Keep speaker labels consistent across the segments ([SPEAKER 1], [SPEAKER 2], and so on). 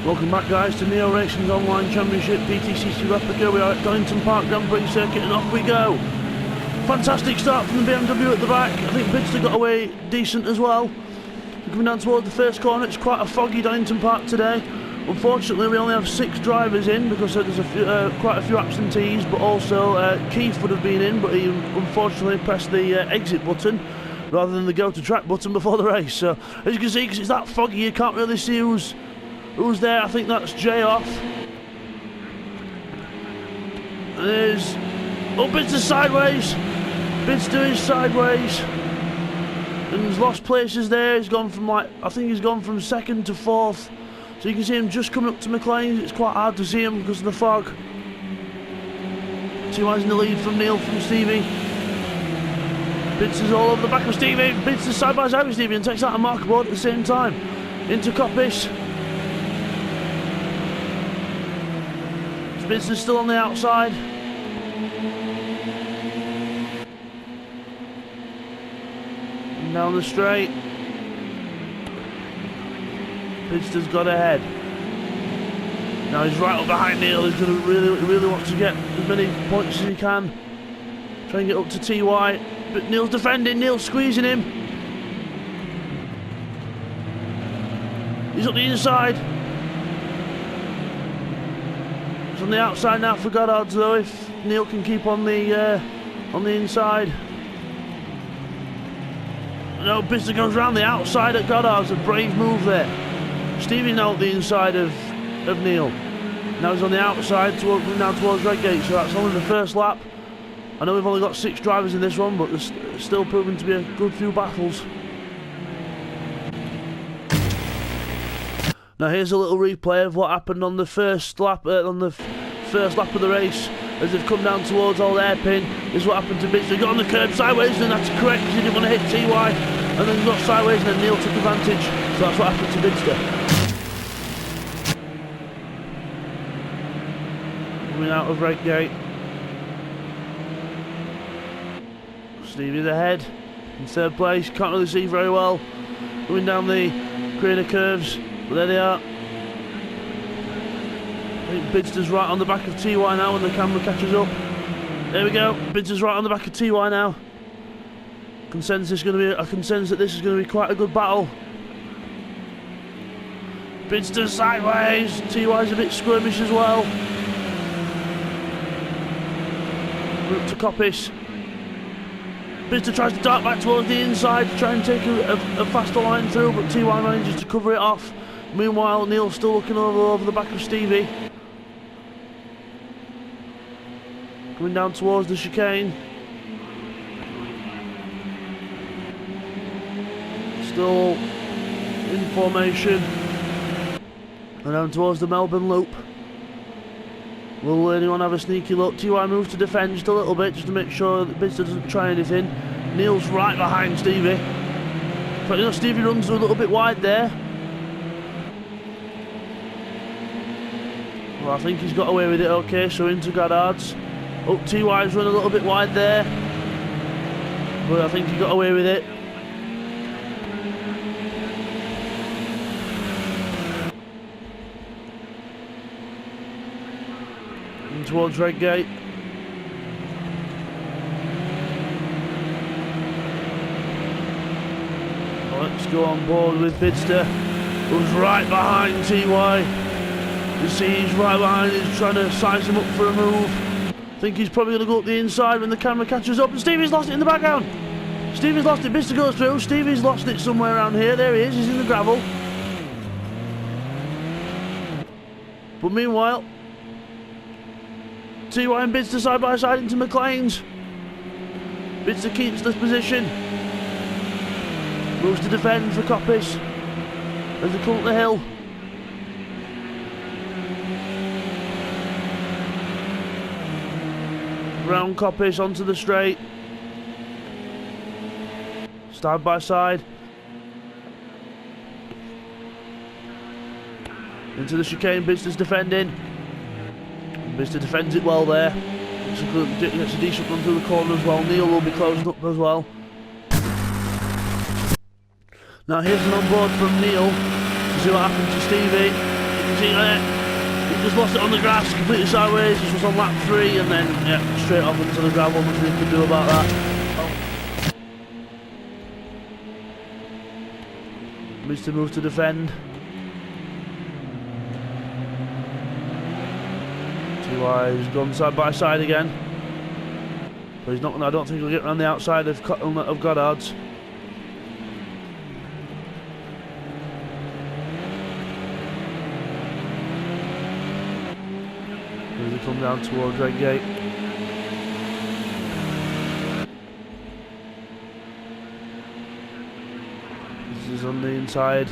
[SPEAKER 1] Welcome back, guys, to Neo Racing's Online Championship PTCC Replica. We are at Donington Park Grand Prix Circuit and off we go. Fantastic start from the BMW at the back. I think Bidzster got away decent as well. Coming down towards the first corner, it's quite a foggy Donington Park today. Unfortunately, we only have 6 drivers in because there's quite a few absentees, but also Keith would have been in, but he unfortunately pressed the exit button rather than the go to track button before the race. So as you can see, because it's that foggy, you can't really see who's there. I think that's Jay off. And there's Bidzster sideways. Bidzster is sideways. And he's lost places there. He's gone from I think he's gone from 2nd to 4th. So you can see him just coming up to McLean. It's quite hard to see him because of the fog. T-Y's in the lead from Neil from Stevie. Bidzster's all over the back of Stevie. Bidzster's side by side with Stevie and takes out a marker board at the same time. Into Coppice. Bidzster's still on the outside. And down the straight. Bidzster's got ahead. Now he's right up behind Neil. He's going to really wants to get as many points as he can. Try and get up to TY. But Neil's defending. Neil's squeezing him. He's up the inside. He's on the outside now for Goddard's though. If Neil can keep on the inside. No, Bidzster goes round the outside at Goddard's. A brave move there. Stevie's now at the inside of Neil. Now he's on the outside now towards Redgate, so that's only the first lap. I know we've only got 6 drivers in this one, but there's still proving to be a good few battles. Now here's a little replay of what happened on the first lap of the race. As they've come down towards Old Hairpin, this is what happened to Bidzster. He got on the curb sideways, and that's correct because he didn't want to hit TY. And then got sideways, and then Neil took advantage. So that's what happened to Bidzster. Coming out of Redgate. Stevie's ahead in 3rd place. Can't really see very well. Going down the Greener curves. But there they are. I think Bidzster's right on the back of TY now when the camera catches up. There we go. Bidzster's right on the back of TY now. I can sense that this is going to be quite a good battle. Bidzster sideways. TY's a bit squirmish as well. We're up to Coppice. Bidzster tries to dart back towards the inside to try and take a faster line through, but TY manages to cover it off. Meanwhile, Neil's still looking over the back of Stevie. Coming down towards the chicane. Still in formation. And down towards the Melbourne loop. Will anyone have a sneaky look? TY moves to defend just a little bit, just to make sure that Bidzster doesn't try anything. Neil's right behind Stevie. But you know, Stevie runs a little bit wide there. Well, I think he's got away with it okay, so into Goddard's. Oh, TY's run a little bit wide there. But I think he got away with it. In towards Redgate. Let's go on board with Bidzster, who's right behind TY. You see he's right behind, he's trying to size him up for a move. I think he's probably going to go up the inside when the camera catches up, and Stevie's lost it in the background. Stevie's lost it, Bidzster goes through, Stevie's lost it somewhere around here. There he is, he's in the gravel. But meanwhile, TY and Bidzster side by side into McLean's. Bidzster keeps this position. Moves to defend for Coppice as they come up the hill. Round Coppice onto the straight. Side by side. Into the chicane, Bidzster's defending. Bidzster defends it well there. Gets a decent run through the corner as well. Neil will be closing up as well. Now here's an on board from Neil to see what happened to Stevie. See there? He just lost it on the grass, completely sideways. This was on lap 3, and then yeah, straight off into the gravel. Nothing he could do about that. Bidzster moves to defend. He's gone side by side again, but he's not. I don't think he'll get around the outside of Goddard's. As they come down towards Redgate. This is on the inside.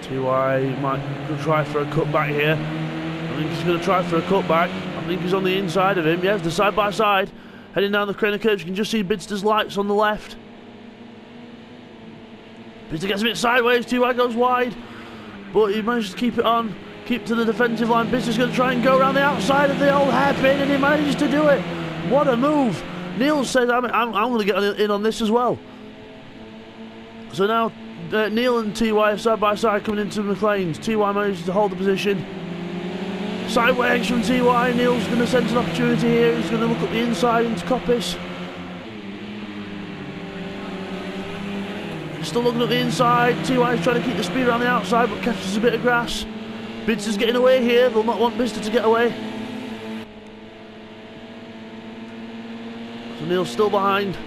[SPEAKER 1] TY might try for a cut back here. I think he's going to try for a cutback. I think he's on the inside of him. Yes, they're side by side. Heading down the Craner curves. You can just see Bidzster's lights on the left. Bidzster gets a bit sideways. TY goes wide. But he manages to keep it on. Keep to the defensive line. Bidzster's going to try and go around the outside of the old hairpin, and he manages to do it. What a move. Neil says, I'm going to get in on this as well. So now Neil and TY are side by side coming into McLean's. TY manages to hold the position. Sideways from TY, Neil's going to sense an opportunity here. He's going to look up the inside into Coppice. Still looking at the inside. TY is trying to keep the speed around the outside, but catches a bit of grass. Bidzster's getting away here. They'll not want Bidzster to get away. So Neil's still behind.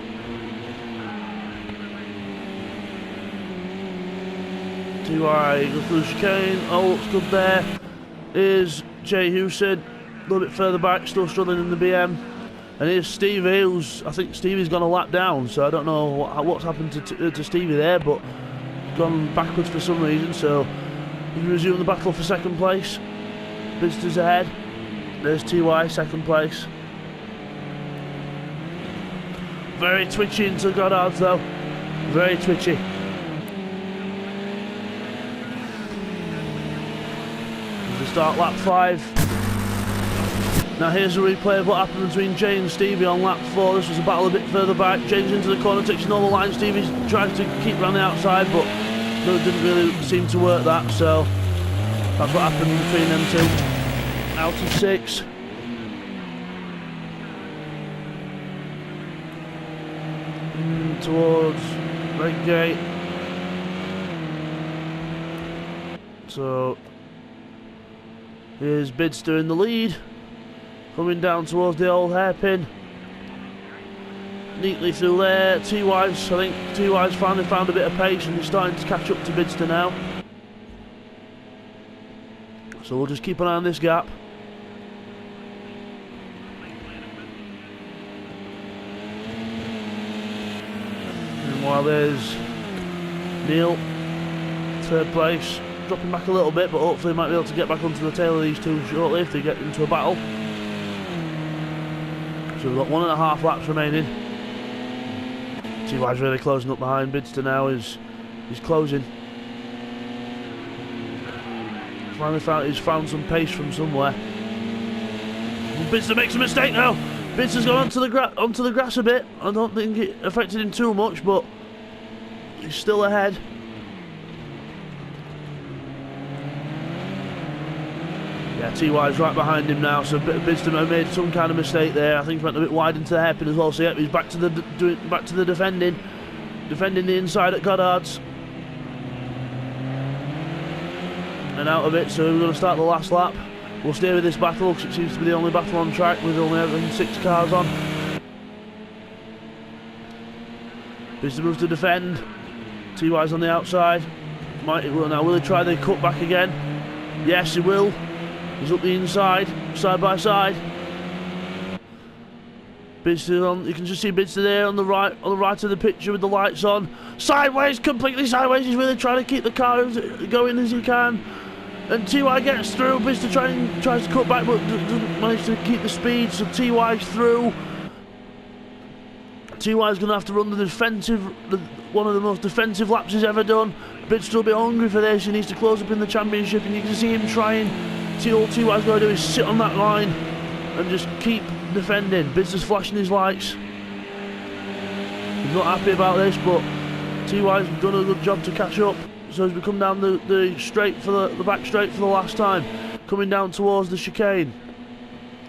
[SPEAKER 1] TY goes through the chicane. Oh, looks good there. Here's Jay Hewson, a little bit further back, still struggling in the BM. And here's Stevie, I think Stevie's gone a lap down, so I don't know what's happened to Stevie there, but gone backwards for some reason, so he can resume the battle for second place. Bidzster's ahead. There's TY, second place. Very twitchy into Goddard's though, very twitchy. Start lap 5. Now here's a replay of what happened between Jay and Stevie on lap 4. This was a battle a bit further back. Jay's into the corner, takes another line. Stevie tries to keep around the outside, but it didn't really seem to work that, so that's what happened between them two. Out of 6. Towards Redgate. So here's Bidzster in the lead, coming down towards the old hairpin. Neatly through there. I think TY's finally found a bit of pace and he's starting to catch up to Bidzster now. So we'll just keep an eye on this gap. And while there's Neil, third place. Dropping back a little bit, but hopefully might be able to get back onto the tail of these two shortly if they get into a battle. So we've got 1.5 laps remaining. TY's really closing up behind. Bidzster now is closing. Finally he's found some pace from somewhere. Bidzster makes a mistake now. Bidzster's gone onto the grass a bit. I don't think it affected him too much, but he's still ahead. Yeah, TY's right behind him now, so Bidzster made some kind of mistake there. I think he went a bit wide into the hairpin as well, so yeah, he's back to the defending the inside at Goddard's. And out of it, so we're going to start the last lap. We'll stay with this battle, because it seems to be the only battle on track with only having 6 cars on. Bidzster moves to defend. TY's on the outside. Will he try the cut back again? Yes, he will. He's up the inside, side by side. Bidzster on. You can just see Bidzster there on the right of the picture with the lights on. Sideways, completely sideways. He's really trying to keep the car going as he can. And TY gets through. Bidzster tries to cut back, but doesn't manage to keep the speed. So TY's through. TY's going to have to run one of the most defensive laps he's ever done. Bidzster will be hungry for this. He needs to close up in the championship, and you can see him trying. All TY's going to do is sit on that line and just keep defending. Bidzster's flashing his lights. He's not happy about this, but TY's done a good job to catch up. So as we come down the straight for the back straight for the last time, coming down towards the chicane,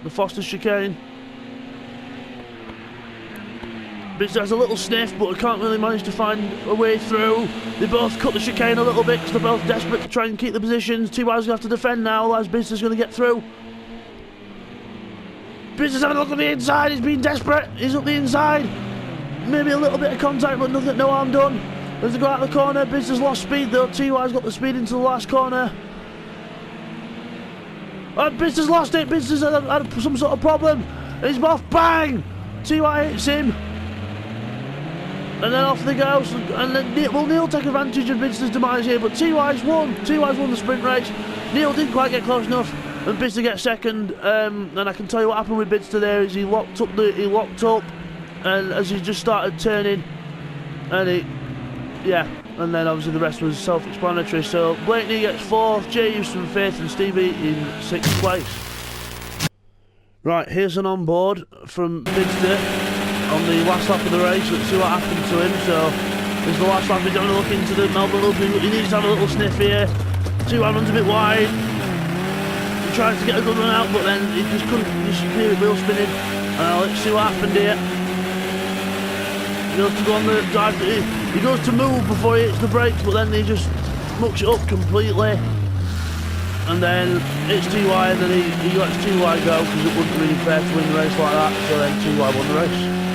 [SPEAKER 1] the Foster's chicane. Bidzster has a little sniff, but can't really manage to find a way through. They both cut the chicane a little bit because they're both desperate to try and keep the positions. TY's going to have to defend now, otherwise Bidzster's going to get through. Bidzster's having a look on the inside, he's being desperate, he's up the inside. Maybe a little bit of contact, but nothing, no harm done. As they go out of the corner, Bidzster's lost speed though. TY's got the speed into the last corner. And Bidzster's lost it, Bidzster's had some sort of problem. He's off, bang! TY hits him. And then off they go, and then Neil take advantage of Bidzster's demise here, but TY's won. TY's won the sprint race. Neil didn't quite get close enough, and Bidzster gets second. And I can tell you what happened with Bidzster there is he locked up, and as he just started turning, and and then obviously the rest was self-explanatory. So Blakeney gets 4th, Jay Houston 5th, and Stevie in 6th place. Right, here's an onboard from Bidzster on the last lap of the race. Let's see what happened to him. So this is the last lap. He's having a look into the Melbourne Loop. He needs to have a little sniff here. TY runs a bit wide. He tries to get a good run out, but then he just couldn't. Just hear it wheel spinning. Let's see what happened here. He goes to go on the drive. He goes to move before he hits the brakes, but then he just mucks it up completely. And then it's TY, and then he lets TY go because it wouldn't be really fair to win the race like that. So then TY won the race.